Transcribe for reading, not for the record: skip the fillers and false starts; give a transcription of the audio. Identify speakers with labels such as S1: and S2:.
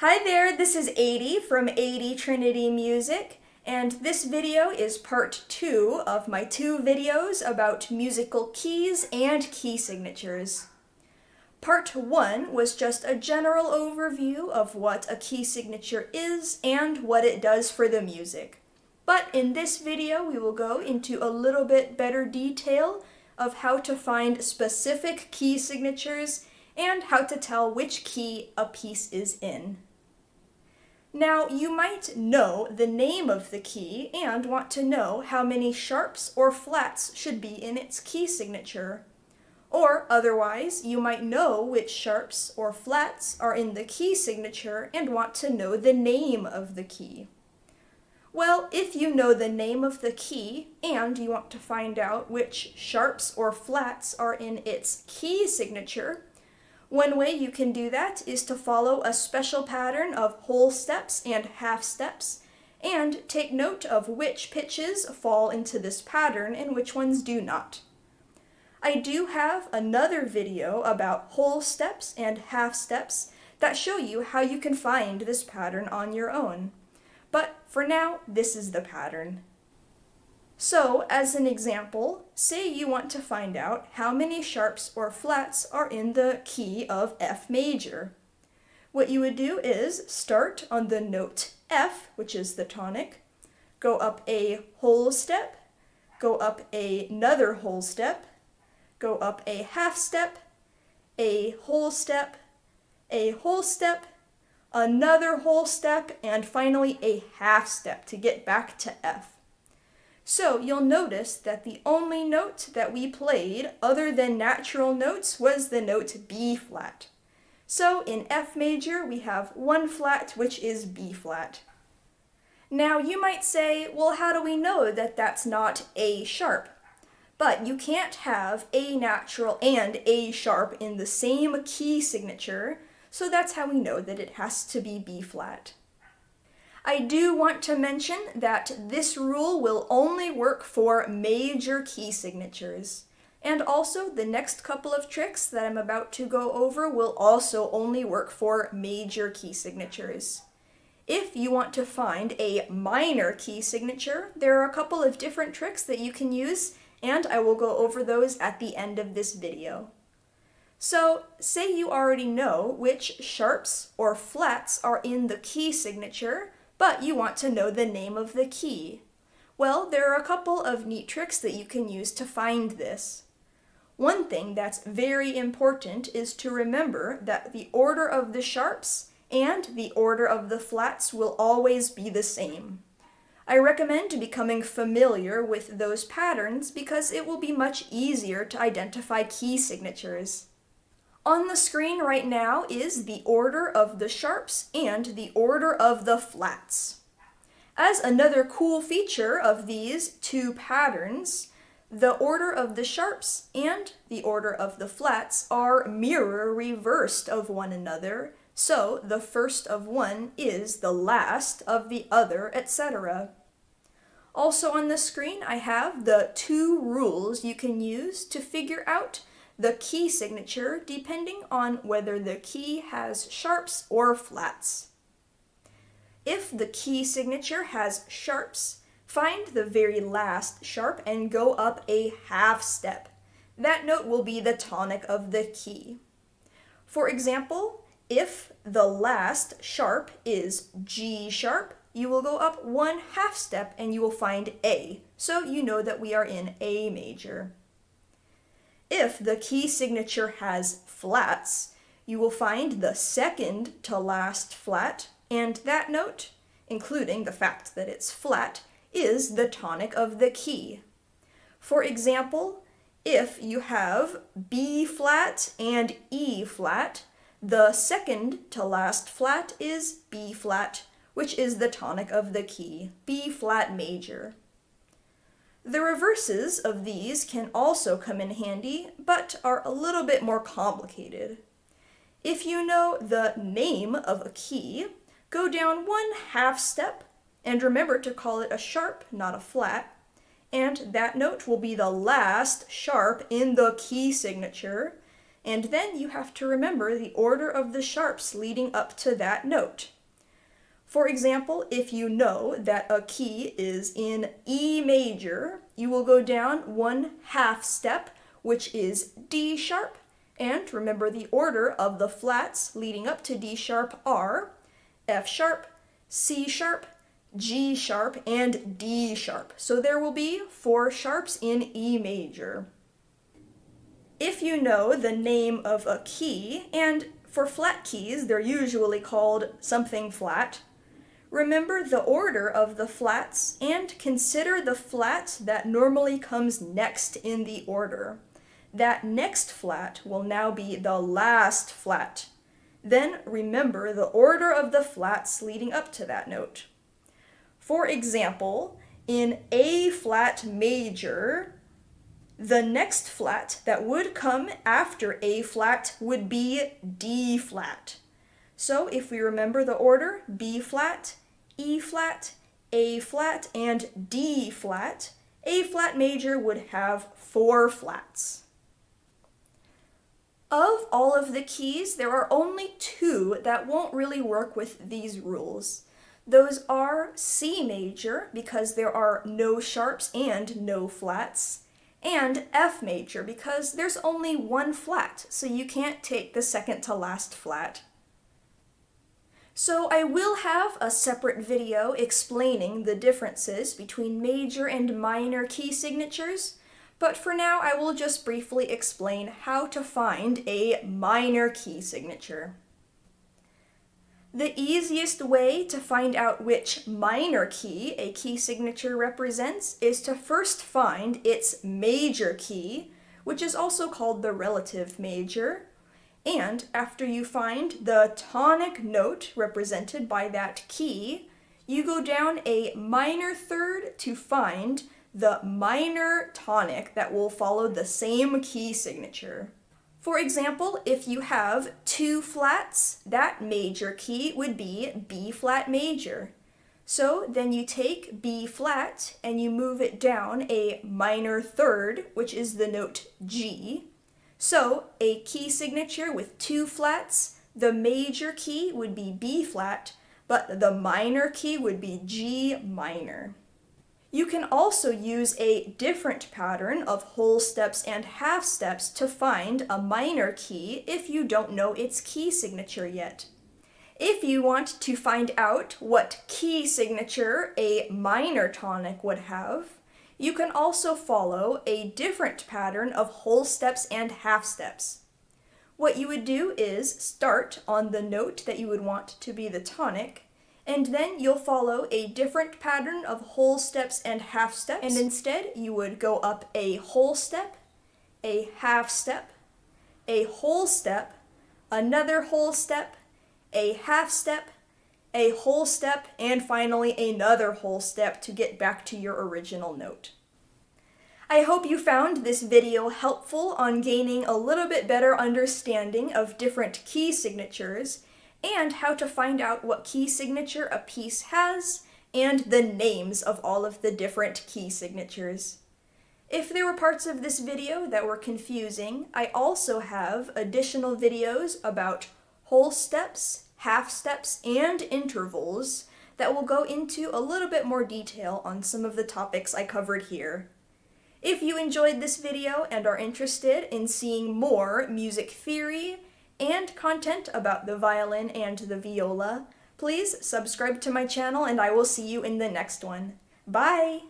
S1: Hi there, this is Adi from Adi Trinity Music, and this video is part 2 of my 2 videos about musical keys and key signatures. Part 1 was just a general overview of what a key signature is and what it does for the music. But in this video we will go into a little bit better detail of how to find specific key signatures and how to tell which key a piece is in. Now, you might know the name of the key and want to know how many sharps or flats should be in its key signature. Or otherwise, you might know which sharps or flats are in the key signature and want to know the name of the key. Well, if you know the name of the key and you want to find out which sharps or flats are in its key signature, one way you can do that is to follow a special pattern of whole steps and half steps, and take note of which pitches fall into this pattern and which ones do not. I do have another video about whole steps and half steps that show you how you can find this pattern on your own. But for now, this is the pattern. So, as an example, say you want to find out how many sharps or flats are in the key of F major. What you would do is start on the note F, which is the tonic, go up a whole step, go up another whole step, go up a half step, a whole step, another whole step, and finally a half step to get back to F. So you'll notice that the only note that we played other than natural notes was the note B flat. So in F major we have one flat, which is B flat. Now you might say, well, how do we know that that's not A sharp? But you can't have A natural and A sharp in the same key signature, so that's how we know that it has to be B flat. I do want to mention that this rule will only work for major key signatures. And also, the next couple of tricks that I'm about to go over will also only work for major key signatures. If you want to find a minor key signature, there are a couple of different tricks that you can use, and I will go over those at the end of this video. So, say you already know which sharps or flats are in the key signature, but you want to know the name of the key. Well, there are a couple of neat tricks that you can use to find this. One thing that's very important is to remember that the order of the sharps and the order of the flats will always be the same. I recommend becoming familiar with those patterns because it will be much easier to identify key signatures. On the screen right now is the order of the sharps and the order of the flats. As another cool feature of these two patterns, the order of the sharps and the order of the flats are mirror reversed of one another, so the first of one is the last of the other, etc. Also on the screen I have the 2 rules you can use to figure out the key signature depending on whether the key has sharps or flats. If the key signature has sharps, find the very last sharp and go up a half step. That note will be the tonic of the key. For example, if the last sharp is G sharp, you will go up 1/2 step and you will find A, so you know that we are in A major. If the key signature has flats, you will find the second to last flat, and that note, including the fact that it's flat, is the tonic of the key. For example, if you have B flat and E flat, the second to last flat is B flat, which is the tonic of the key, B flat major. The reverses of these can also come in handy, but are a little bit more complicated. If you know the name of a key, go down 1/2 step, and remember to call it a sharp, not a flat, and that note will be the last sharp in the key signature, and then you have to remember the order of the sharps leading up to that note. For example, if you know that a key is in E major, you will go down 1/2 step, which is D sharp, and remember the order of the flats leading up to D sharp are F sharp, C sharp, G sharp, and D sharp. So there will be 4 sharps in E major. If you know the name of a key, and for flat keys they're usually called something flat, remember the order of the flats and consider the flat that normally comes next in the order. That next flat will now be the last flat. Then remember the order of the flats leading up to that note. For example, in A flat major, the next flat that would come after A flat would be D flat. So if we remember the order, B flat, E flat, A flat, and D flat, A flat major would have 4 flats. Of all of the keys, there are only 2 that won't really work with these rules. Those are C major, because there are no sharps and no flats, and F major, because there's only 1 flat, so you can't take the second to last flat. So I will have a separate video explaining the differences between major and minor key signatures, but for now I will just briefly explain how to find a minor key signature. The easiest way to find out which minor key a key signature represents is to first find its major key, which is also called the relative major. And after you find the tonic note represented by that key, you go down a minor third to find the minor tonic that will follow the same key signature. For example, if you have 2 flats, that major key would be B flat major. So then you take B flat and you move it down a minor third, which is the note G. So a key signature with 2 flats, the major key would be B flat, but the minor key would be G minor. You can also use a different pattern of whole steps and half steps to find a minor key if you don't know its key signature yet. If you want to find out what key signature a minor tonic would have, you can also follow a different pattern of whole steps and half steps. What you would do is start on the note that you would want to be the tonic, and then you'll follow a different pattern of whole steps and half steps, and instead you would go up a whole step, a half step, a whole step, another whole step, a half step, a whole step, and finally another whole step to get back to your original note. I hope you found this video helpful on gaining a little bit better understanding of different key signatures and how to find out what key signature a piece has and the names of all of the different key signatures. If there were parts of this video that were confusing, I also have additional videos about whole steps, half steps, and intervals that will go into a little bit more detail on some of the topics I covered here. If you enjoyed this video and are interested in seeing more music theory and content about the violin and the viola, please subscribe to my channel and I will see you in the next one. Bye!